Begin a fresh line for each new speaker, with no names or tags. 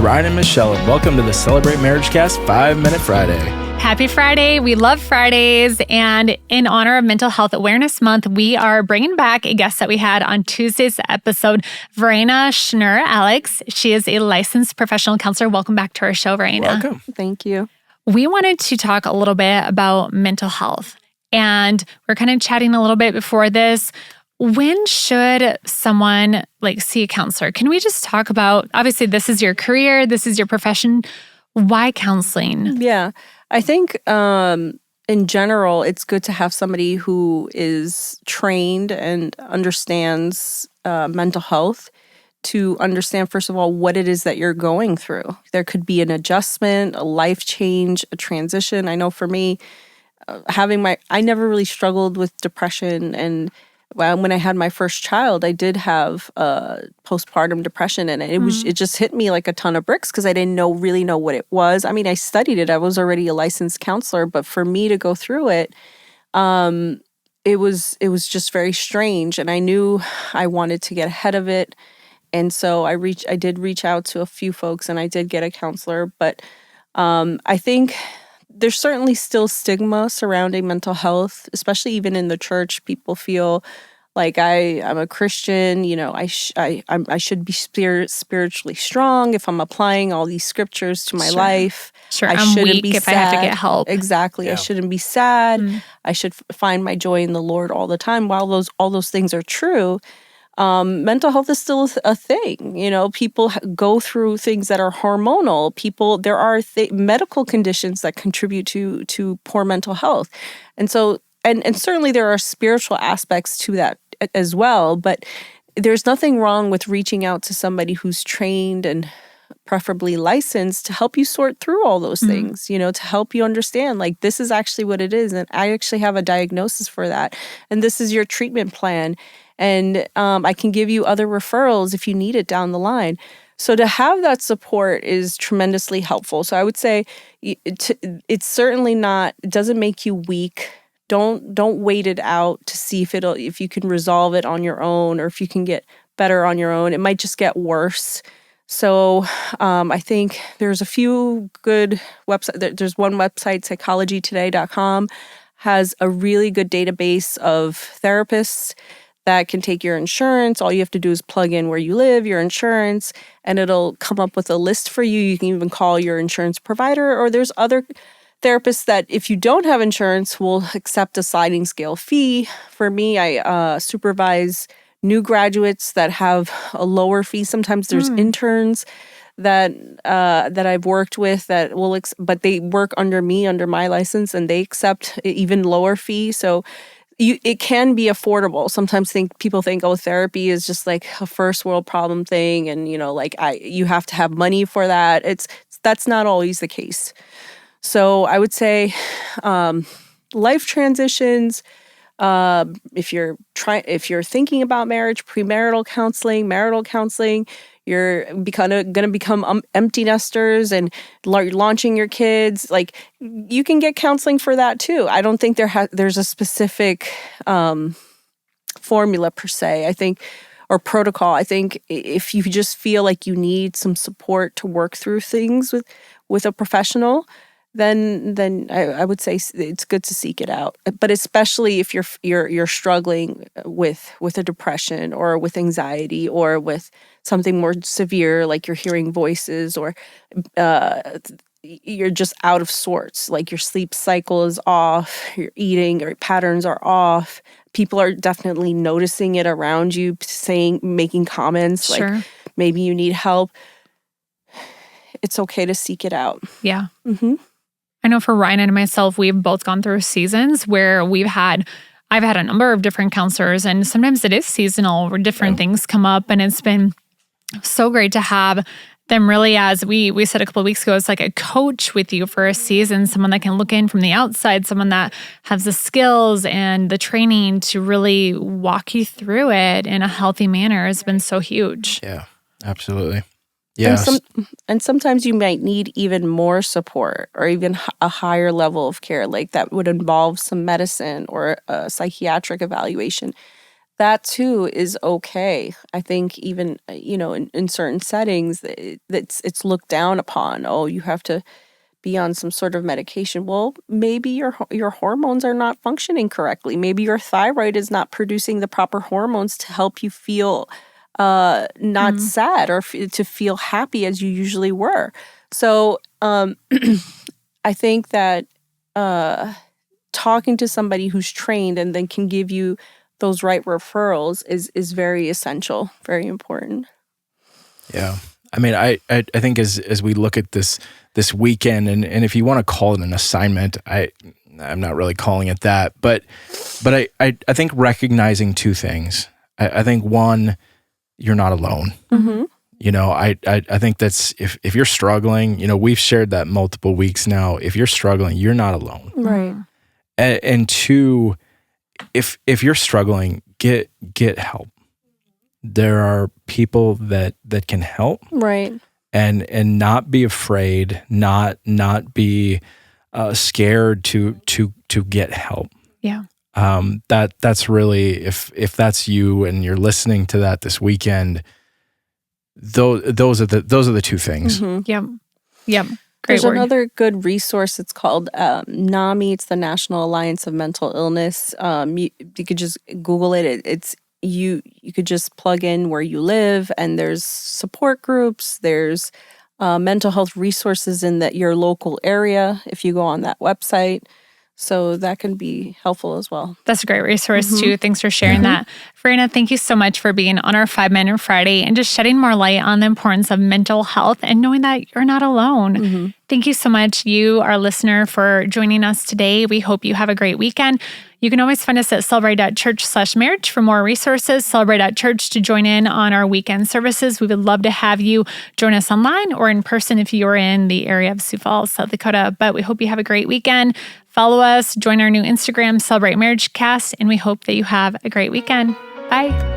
Ryan and Michelle, and welcome to the Celebrate Marriage Cast 5-Minute Friday.
Happy Friday. We love Fridays. And in honor of Mental Health Awareness Month, we are bringing back a guest that we had on Tuesday's episode, Verena Schnur-Alex. She is a licensed professional counselor. Welcome back to our show, Verena.
Welcome.
Thank you.
We wanted to talk a little bit about mental health. And we're kind of chatting a little bit before this. When should someone see a counselor? Can we just talk about, obviously this is your career, this is your profession. Why counseling?
Yeah. I think in general, it's good to have somebody who is trained and understands mental health to understand, first of all, what it is that you're going through. There could be an adjustment, a life change, a transition. I know for me, I never really struggled with depression. And when I had my first child, I did have postpartum depression, and it just hit me like a ton of bricks because I didn't really know what it was. I mean, I studied it. I was already a licensed counselor, but for me to go through it, it was just very strange, and I knew I wanted to get ahead of it, and so I did reach out to a few folks, and I did get a counselor, but I think there's certainly still stigma surrounding mental health, especially even in the church. People feel like I'm a Christian, I should be spiritually strong if I'm applying all these scriptures to my life.
Sure,
I
I'm
shouldn't
weak
be
if
sad.
I have to get help.
Exactly.
Yeah.
I shouldn't be sad. I should find my joy in the Lord all the time. While all those things are true, mental health is still a thing. People go through things that are hormonal. There are medical conditions that contribute to poor mental health. And so, and certainly there are spiritual aspects to that as well. But there's nothing wrong with reaching out to somebody who's trained and preferably licensed to help you sort through all those things, to help you understand, this is actually what it is. And I actually have a diagnosis for that. And this is your treatment plan. And I can give you other referrals if you need it down the line. So to have that support is tremendously helpful. So I would say it's certainly not, it doesn't make you weak. Don't wait it out to see if you can resolve it on your own or if you can get better on your own. It might just get worse. So I think there's a few good websites. There's one website, psychologytoday.com, has a really good database of therapists that can take your insurance. All you have to do is plug in where you live, your insurance, and it'll come up with a list for you. You can even call your insurance provider, or there's other therapists that, if you don't have insurance, will accept a sliding scale fee. For me, I supervise new graduates that have a lower fee. Sometimes there's interns that I've worked with that will, but they work under me, under my license, and they accept even lower fee. So it can be affordable. Sometimes people think, therapy is just like a first world problem thing, and you have to have money for that. That's not always the case. So I would say life transitions. If you're thinking about marriage, premarital counseling, marital counseling, you're going to become empty nesters and launching your kids. You can get counseling for that too. I don't think there's a specific formula per se. I think, or protocol. I think if you just feel like you need some support to work through things with a professional, then I would say it's good to seek it out. But especially if you're struggling with a depression or with anxiety or with something more severe, like you're hearing voices or you're just out of sorts, like your sleep cycle is off, your eating or patterns are off. People are definitely noticing it around you, making comments like maybe you need help. It's okay to seek it out.
Yeah.
Mm-hmm.
I know for Ryan and myself, we've both gone through seasons where I've had a number of different counselors, and sometimes it is seasonal where different things come up, and it's been so great to have them really, as we said a couple of weeks ago, it's like a coach with you for a season, someone that can look in from the outside, someone that has the skills and the training to really walk you through it in a healthy manner has been so huge.
Yeah, absolutely. Yeah.
And sometimes you might need even more support or even a higher level of care, like that would involve some medicine or a psychiatric evaluation. that too is okay. I think even, in certain settings, it's looked down upon. Oh, you have to be on some sort of medication. Well, maybe your hormones are not functioning correctly. Maybe your thyroid is not producing the proper hormones to help you feel not sad or to feel happy as you usually were. So I think that talking to somebody who's trained and then can give you those right referrals is very essential, very important.
Yeah. I mean, I think as we look at this weekend, and if you want to call it an assignment, I'm not really calling it that, but I think recognizing two things. I think one, you're not alone.
Mm-hmm.
I think that's if you're struggling, we've shared that multiple weeks now. If you're struggling, you're not alone.
Right.
And two, if you're struggling, get help. There are people that can help.
Right.
And not be afraid, not be scared to get help.
Yeah.
That's really, if that's you and you're listening to that this weekend, those are the two things.
Mm-hmm.
Yep.
There's another good resource. It's called NAMI. It's the National Alliance of Mental Illness. You could just Google it. It's you could just plug in where you live, and there's support groups. There's mental health resources in your local area if you go on that website. So that can be helpful as well.
That's a great resource too. Thanks for sharing that. Farina, thank you so much for being on our 5 Minute Friday and just shedding more light on the importance of mental health and knowing that you're not alone. Thank you so much, you, our listener, for joining us today. We hope you have a great weekend. You can always find us at celebrate.church/marriage for more resources, celebrate.church to join in on our weekend services. We would love to have you join us online or in person if you're in the area of Sioux Falls, South Dakota. But we hope you have a great weekend. Follow us, join our new Instagram, Celebrate Marriage Cast, and we hope that you have a great weekend. Bye.